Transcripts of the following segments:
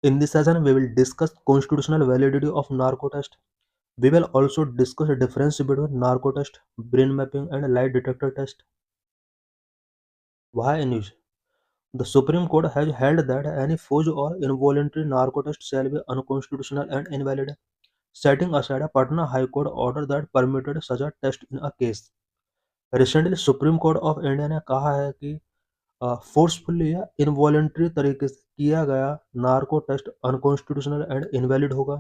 In this session, we will discuss constitutional validity of narco test. We will also discuss the difference between narco test, brain mapping, and lie detector test. Why news? The Supreme Court has held that any forced or involuntary narco test shall be unconstitutional and invalid, setting aside a Patna High Court order that permitted such a test in a case. Recently, Supreme Court of India ने कहा है कि forcefully या involuntary तरीके से किया गया narco test unconstitutional and invalid होगा.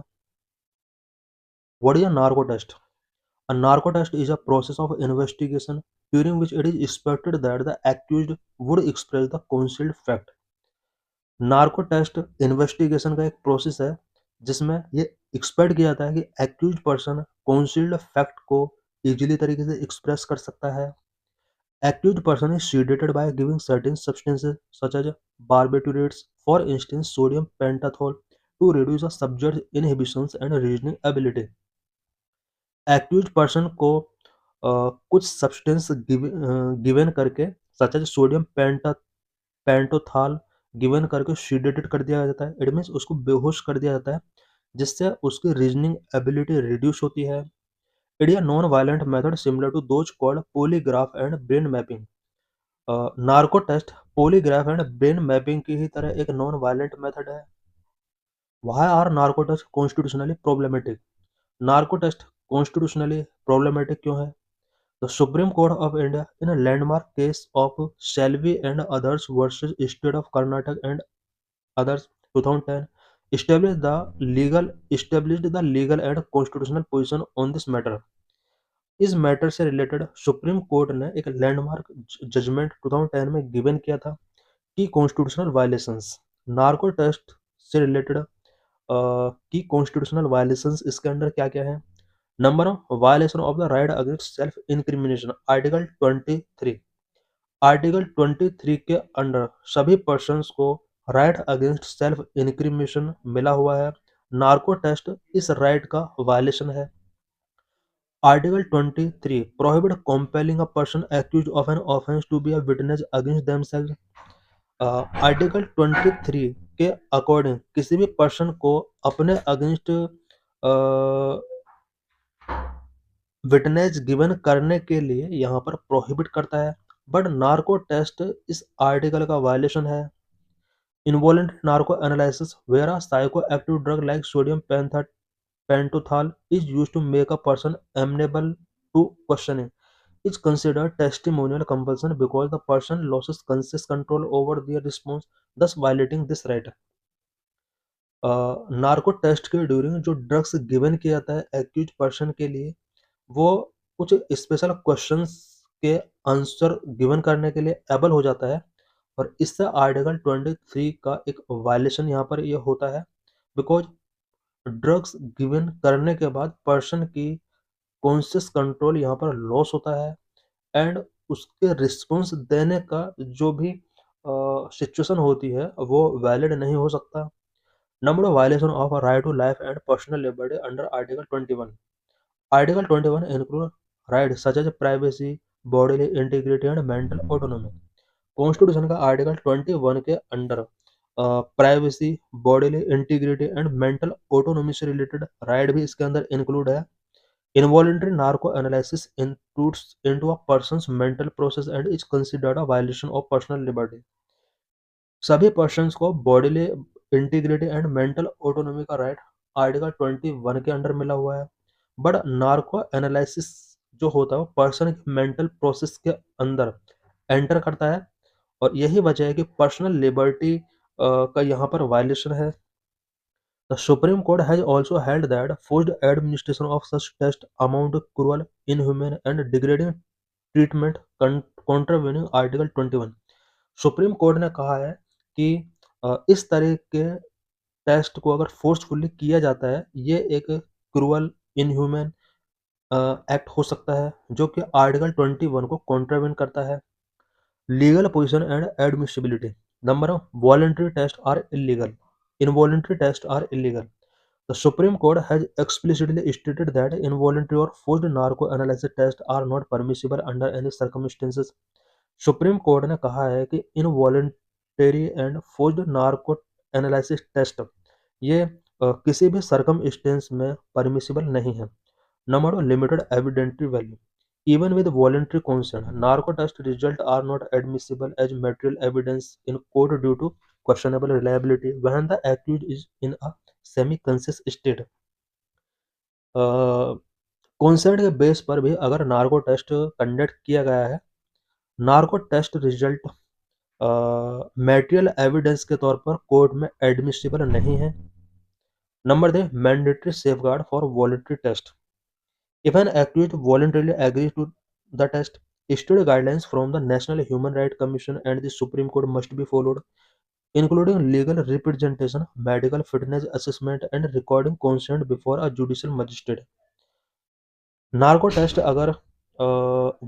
What is a narco test? A narco test is a process of investigation during which it is expected that the accused would express the concealed fact. Narco test investigation का एक process है जिसमें ये expect किया जाता है कि accused person concealed fact को इजीली तरीके से एक्सप्रेस कर सकता है. Accused person is sedated by giving certain substances such as barbiturates, for instance sodium pentothal, to reduce a subject's inhibitions and reasoning ability. Accuse person को कुछ substance given करके such as sodium pentothal given करके sedated कर दिया जाता है. It means उसको बेहोश कर दिया जाता है जिससे उसकी रीजनिंग एबिलिटी रिड्यूस होती है. It is a non violent method similar to those called polygraph and brain mapping. Narco test polygraph and brain mapping की ही तरह एक नॉन वायलेंट मेथड है. Why are narco test constitutionally problematic? Narco test constitutionally problematic क्यों है? The Supreme Court of India, in a landmark case of Salvi and others versus State of Karnataka and others 2010, established the legal and constitutional position on this matter. इस matter से related supreme Court ने एक landmark judgement 2010 में given किया था कि constitutional violations narco test से related की कॉन्स्टिट्यूशनल वायलेशंस इसके अंदर क्या क्या है. Number one, violation of the right against self incrimination. Article 23. Article 23 के अंडर सभी पर्सन्स को राइट अगेंस्ट सेल्फ इंक्रिमिनेशन मिला हुआ है. नार्को टेस्ट इस राइट का वायलेशन है. Article 23 prohibit compelling a person accused of an offence to be a witness against themselves. Article 23 के अकॉर्डिंग किसी भी पर्सन को अपने अगेंस्ट विटनेस गिवन करने के लिए यहाँ पर प्रोहिबिट करता है. बट नार्को टेस्ट इस आर्टिकल का वायलेशन है. Involuntary narco analysis where a psychoactive drug like sodium pentothal is used to make a person amenable to questioning is considered testimonial compulsion because the person loses conscious control over their response, thus violating this right. Narco test के during जो drugs given किया जाता है accuse person के लिए वो कुछ special questions के आंसर गिवन करने के लिए एबल हो जाता है और इससे आर्टिकल 23 का एक वायलेशन यहाँ पर ये होता है बिकॉज ड्रग्स गिवन करने के बाद पर्सन की कॉन्शियस कंट्रोल यहाँ पर लॉस होता है एंड उसके रिस्पॉन्स देने का जो भी सिचुएशन होती है वो वैलिड नहीं हो सकता. Number violation of right to life and personal liberty under article 21. Article 21 includes rights such as privacy, bodily integrity and mental autonomy. Constitution का आर्टिकल 21 के under privacy, bodily integrity and mental autonomy से related right भी इसके अंदर include है. Involuntary narco analysis includes into a persons mental process and is considered a violation of personal liberty. सभी persons को bodily integrity and mental autonomy का right article 21 के under मिला हुआ है. बट नार्को एनालिसिस जो होता है वो पर्सन की मेंटल प्रोसेस के अंदर एंटर करता है और यही वजह है कि पर्सनल लिबर्टी का यहाँ पर वायलेशन है. The Supreme Court has also held that forced administration of such test amount cruel, inhuman and degrading treatment contravening article 21. Supreme Court ने कहा है कि इस तरह के टेस्ट को अगर फोर्सफुली किया जाता है ये एक क्रूअल, इनह्यूमन एक्ट हो सकता है जो कि आर्टिकल 21 को कॉन्ट्रावेन करता है. Legal position and admissibility. Number of voluntary test are illegal. Involuntary test are illegal. The Supreme Court has explicitly stated that involuntary or forced narco analysis tests are not permissible under any circumstances. Supreme Court ने कहा है कि involuntary and forced narco analysis test ये किसी भी circumstance में permissible नहीं है। Number 2, limited evidentiary value. Even with voluntary consent, narco test results are not admissible as material evidence in court due to questionable reliability when the accused is in a semi-conscious state. Consent के base पर भी अगर narco test conduct किया गया है, narco test result material evidence के तौर पर कोर्ट में एडमिसिबल नहीं है। Number 3, mandatory safeguard for voluntary test. If an accused voluntarily agrees to the test, state guidelines from the National Human Rights Commission and the Supreme Court must be followed, including legal representation, medical fitness assessment, and recording consent before a judicial magistrate. Narco test अगर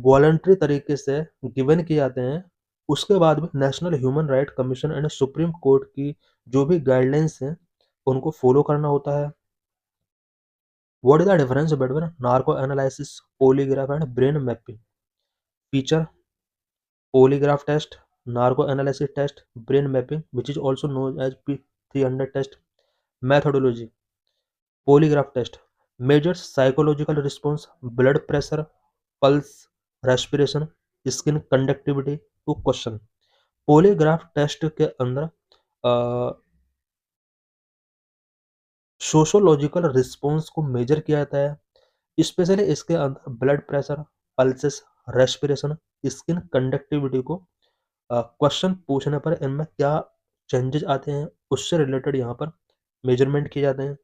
voluntary तरीके से given किए जाते हैं, उसके बाद भी national human right commission and supreme court की जो भी गाइडलाइंस हैं, उनको फॉलो करना होता है। What is the difference between narcoanalysis, polygraph, and brain mapping? Feature: polygraph test, narcoanalysis test, brain mapping, which is also known as P300 test. Methodology: polygraph test measures psychological response, blood pressure, pulse, respiration, skin conductivity to question. polygraph test के अंदर sociological response को measure किया जाता है। Specially इसके अंदर blood pressure, pulses, respiration, skin conductivity को question पूछने पर इनमें क्या चेंजेस आते हैं, उससे रिलेटेड यहाँ पर मेजरमेंट किए जाते हैं।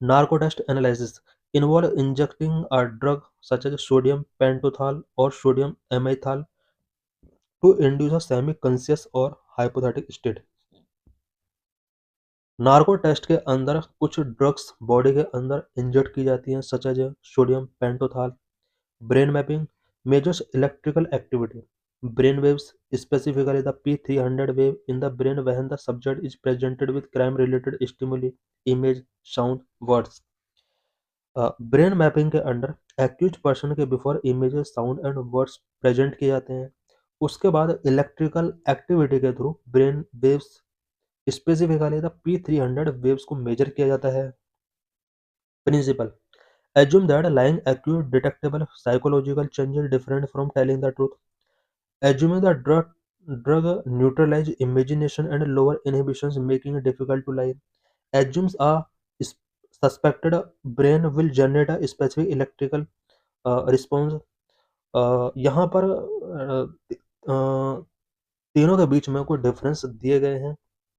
Narco test analysis involve injecting a drug such as sodium pentothal और sodium amytal to induce a semi conscious और हाइपोथेटिक स्टेट। नार्को टेस्ट के अंदर कुछ ड्रग्स बॉडी के अंदर इंजेक्ट की जाती हैं such as sodium pentothal. Brain mapping measures electrical activity, brain waves, specifically the P300 wave in the brain when the subject is presented with crime-related stimuli, image, sound, words. Brain mapping के under accuse person के before images, sound and words present किए जाते हैं। उसके बाद electrical activity के through brain waves, specifically the P300 waves को measure किया जाता है। Principle: assume that lying accused detectable psychological changes different from telling the truth. Assuming the drug neutralize imagination and lower inhibitions, making it difficult to lie. Assumes a suspected brain will generate a specific electrical response. यहाँ पर तीनों के बीच में कोई difference दिए गए हैं।